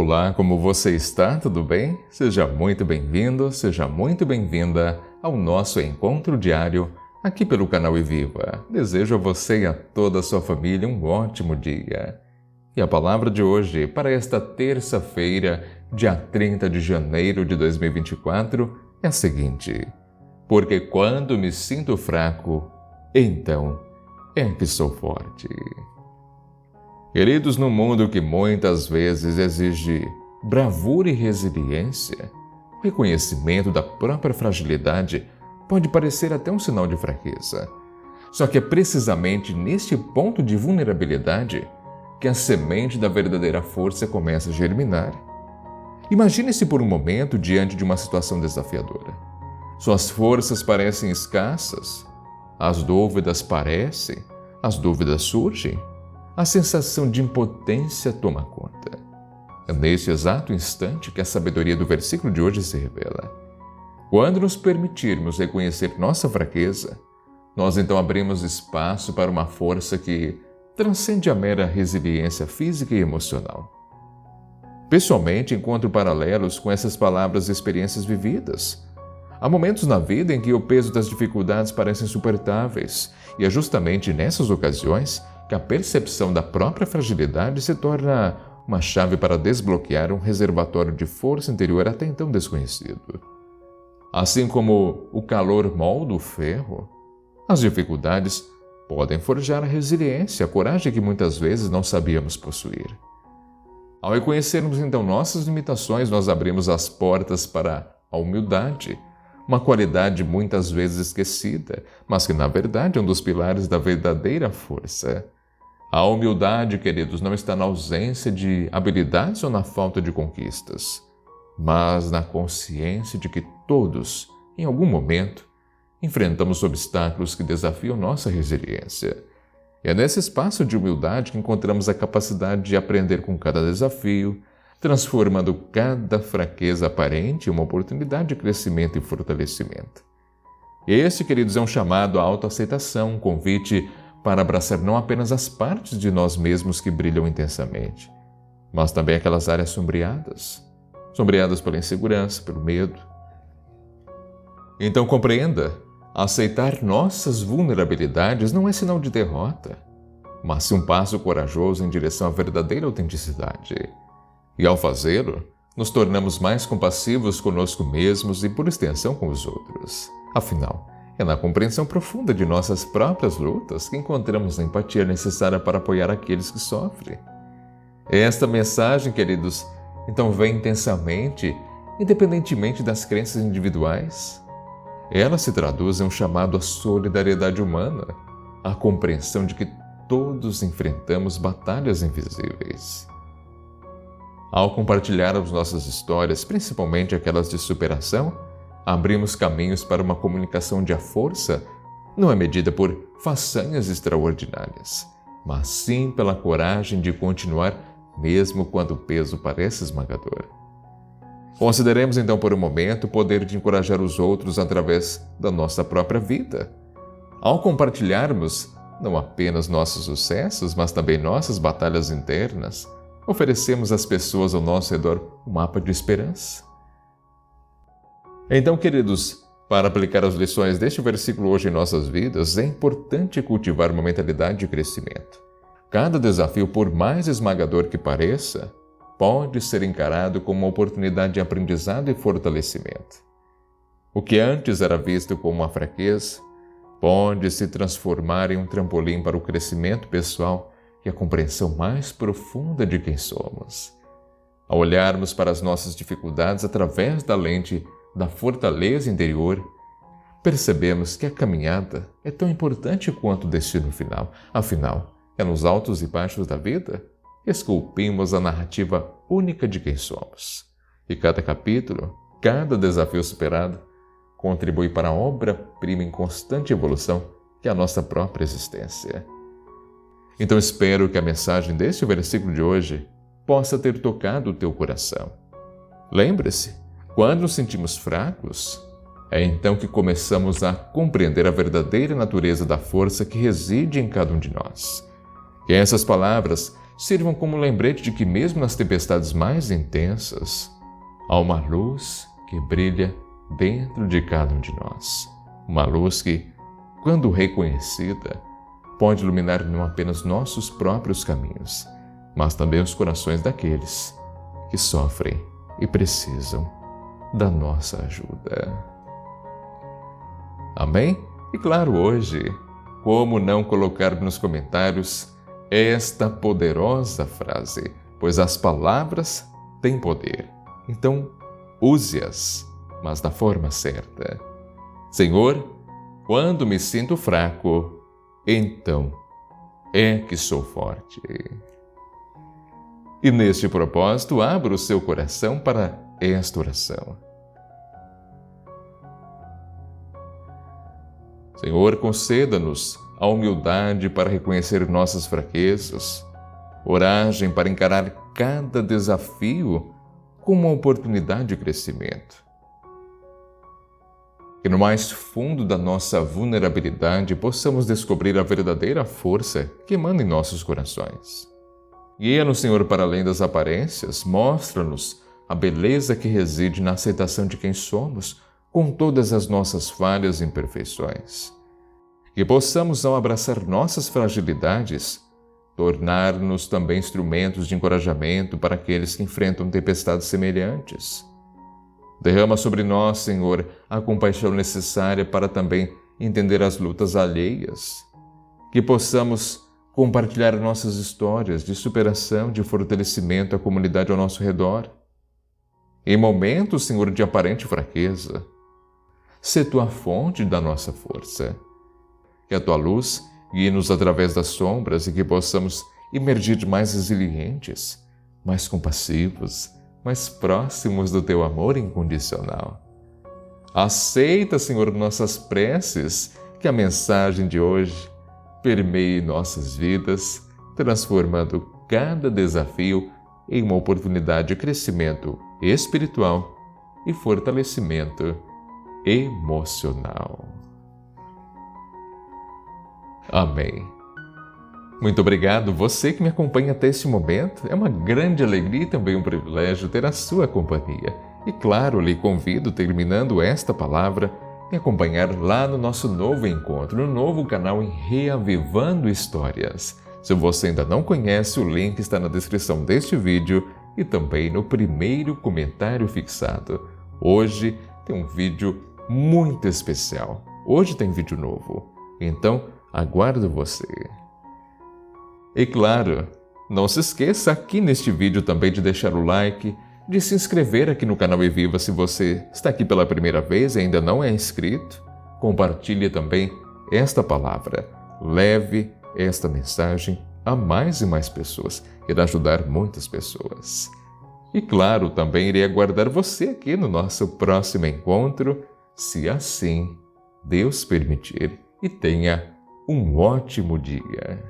Olá, como você está? Tudo bem? Seja muito bem-vindo, seja muito bem-vinda ao nosso encontro diário aqui pelo canal Eviva. Desejo a você e a toda a sua família um ótimo dia. E a palavra de hoje para esta terça-feira, dia 30 de janeiro de 2024, é a seguinte: porque quando me sinto fraco, então é que sou forte. Queridos, no mundo que muitas vezes exige bravura e resiliência, o reconhecimento da própria fragilidade pode parecer até um sinal de fraqueza. Só que é precisamente neste ponto de vulnerabilidade que a semente da verdadeira força começa a germinar. Imagine-se por um momento diante de uma situação desafiadora. Suas forças parecem escassas, as dúvidas surgem, a sensação de impotência toma conta. É nesse exato instante que a sabedoria do versículo de hoje se revela. Quando nos permitirmos reconhecer nossa fraqueza, nós então abrimos espaço para uma força que transcende a mera resiliência física e emocional. Pessoalmente, encontro paralelos com essas palavras e experiências vividas. Há momentos na vida em que o peso das dificuldades parecem insuportáveis, e é justamente nessas ocasiões que a percepção da própria fragilidade se torna uma chave para desbloquear um reservatório de força interior até então desconhecido. Assim como o calor molda o ferro, as dificuldades podem forjar a resiliência, a coragem que muitas vezes não sabíamos possuir. Ao reconhecermos então nossas limitações, nós abrimos as portas para a humildade, uma qualidade muitas vezes esquecida, mas que na verdade é um dos pilares da verdadeira força. A humildade, queridos, não está na ausência de habilidades ou na falta de conquistas, mas na consciência de que todos, em algum momento, enfrentamos obstáculos que desafiam nossa resiliência. E é nesse espaço de humildade que encontramos a capacidade de aprender com cada desafio, transformando cada fraqueza aparente em uma oportunidade de crescimento e fortalecimento. Esse, queridos, é um chamado à autoaceitação, um convite para abraçar não apenas as partes de nós mesmos que brilham intensamente, mas também aquelas áreas sombreadas pela insegurança, pelo medo. Então compreenda, aceitar nossas vulnerabilidades não é sinal de derrota, mas sim um passo corajoso em direção à verdadeira autenticidade. E ao fazê-lo, nos tornamos mais compassivos conosco mesmos e, por extensão, com os outros. Afinal, é na compreensão profunda de nossas próprias lutas que encontramos a empatia necessária para apoiar aqueles que sofrem. Esta mensagem, queridos, então vem intensamente, independentemente das crenças individuais. Ela se traduz em um chamado à solidariedade humana, à compreensão de que todos enfrentamos batalhas invisíveis. Ao compartilharmos nossas histórias, principalmente aquelas de superação, abrimos caminhos para uma comunicação onde a força não é medida por façanhas extraordinárias, mas sim pela coragem de continuar mesmo quando o peso parece esmagador. Consideremos então por um momento o poder de encorajar os outros através da nossa própria vida. Ao compartilharmos não apenas nossos sucessos, mas também nossas batalhas internas, oferecemos às pessoas ao nosso redor um mapa de esperança. Então, queridos, para aplicar as lições deste versículo hoje em nossas vidas, é importante cultivar uma mentalidade de crescimento. Cada desafio, por mais esmagador que pareça, pode ser encarado como uma oportunidade de aprendizado e fortalecimento. O que antes era visto como uma fraqueza, pode se transformar em um trampolim para o crescimento pessoal e a compreensão mais profunda de quem somos. Ao olharmos para as nossas dificuldades através da lente da fortaleza interior, percebemos que a caminhada é tão importante quanto o destino final. Afinal, é nos altos e baixos da vida que esculpimos a narrativa única de quem somos. E cada capítulo, cada desafio superado, contribui para a obra-prima em constante evolução que é a nossa própria existência. Então espero que a mensagem deste versículo de hoje possa ter tocado o teu coração. Lembre-se, quando nos sentimos fracos, é então que começamos a compreender a verdadeira natureza da força que reside em cada um de nós. Que essas palavras sirvam como lembrete de que mesmo nas tempestades mais intensas, há uma luz que brilha dentro de cada um de nós. Uma luz que, quando reconhecida, pode iluminar não apenas nossos próprios caminhos, mas também os corações daqueles que sofrem e precisam da nossa ajuda. Amém? E claro, hoje, como não colocar nos comentários esta poderosa frase? Pois as palavras têm poder. Então, use-as, mas da forma certa. Senhor, quando me sinto fraco, então é que sou forte. E neste propósito, abra o seu coração para esta oração. Senhor, conceda-nos a humildade para reconhecer nossas fraquezas, coragem para encarar cada desafio como uma oportunidade de crescimento. Que no mais fundo da nossa vulnerabilidade possamos descobrir a verdadeira força que emana em nossos corações. Guia-nos, Senhor, para além das aparências, mostra-nos a beleza que reside na aceitação de quem somos, com todas as nossas falhas e imperfeições. Que possamos, ao abraçar nossas fragilidades, tornar-nos também instrumentos de encorajamento para aqueles que enfrentam tempestades semelhantes. Derrama sobre nós, Senhor, a compaixão necessária para também entender as lutas alheias. Que possamos compartilhar nossas histórias de superação, de fortalecimento à comunidade ao nosso redor. Em momentos, Senhor, de aparente fraqueza, sê Tu a fonte da nossa força. Que a Tua luz guie-nos através das sombras e que possamos emergir mais resilientes, mais compassivos, mais próximos do Teu amor incondicional. Aceita, Senhor, nossas preces, que a mensagem de hoje permeie nossas vidas, transformando cada desafio em uma oportunidade de crescimento espiritual e fortalecimento emocional. Amém. Muito obrigado, você que me acompanha até esse momento. É uma grande alegria e também um privilégio ter a sua companhia. E claro, lhe convido, terminando esta palavra, a me acompanhar lá no nosso novo encontro, no novo canal em Reavivando Histórias. Se você ainda não conhece, o link está na descrição deste vídeo e também no primeiro comentário fixado. Hoje tem um vídeo muito especial. Hoje tem vídeo novo. Então, aguardo você. E claro, não se esqueça aqui neste vídeo também de deixar o like, de se inscrever aqui no canal Reviva se você está aqui pela primeira vez e ainda não é inscrito. Compartilhe também esta palavra. Leve esta mensagem a mais e mais pessoas. Irá ajudar muitas pessoas. E claro, também irei aguardar você aqui no nosso próximo encontro, se assim Deus permitir. E tenha um ótimo dia.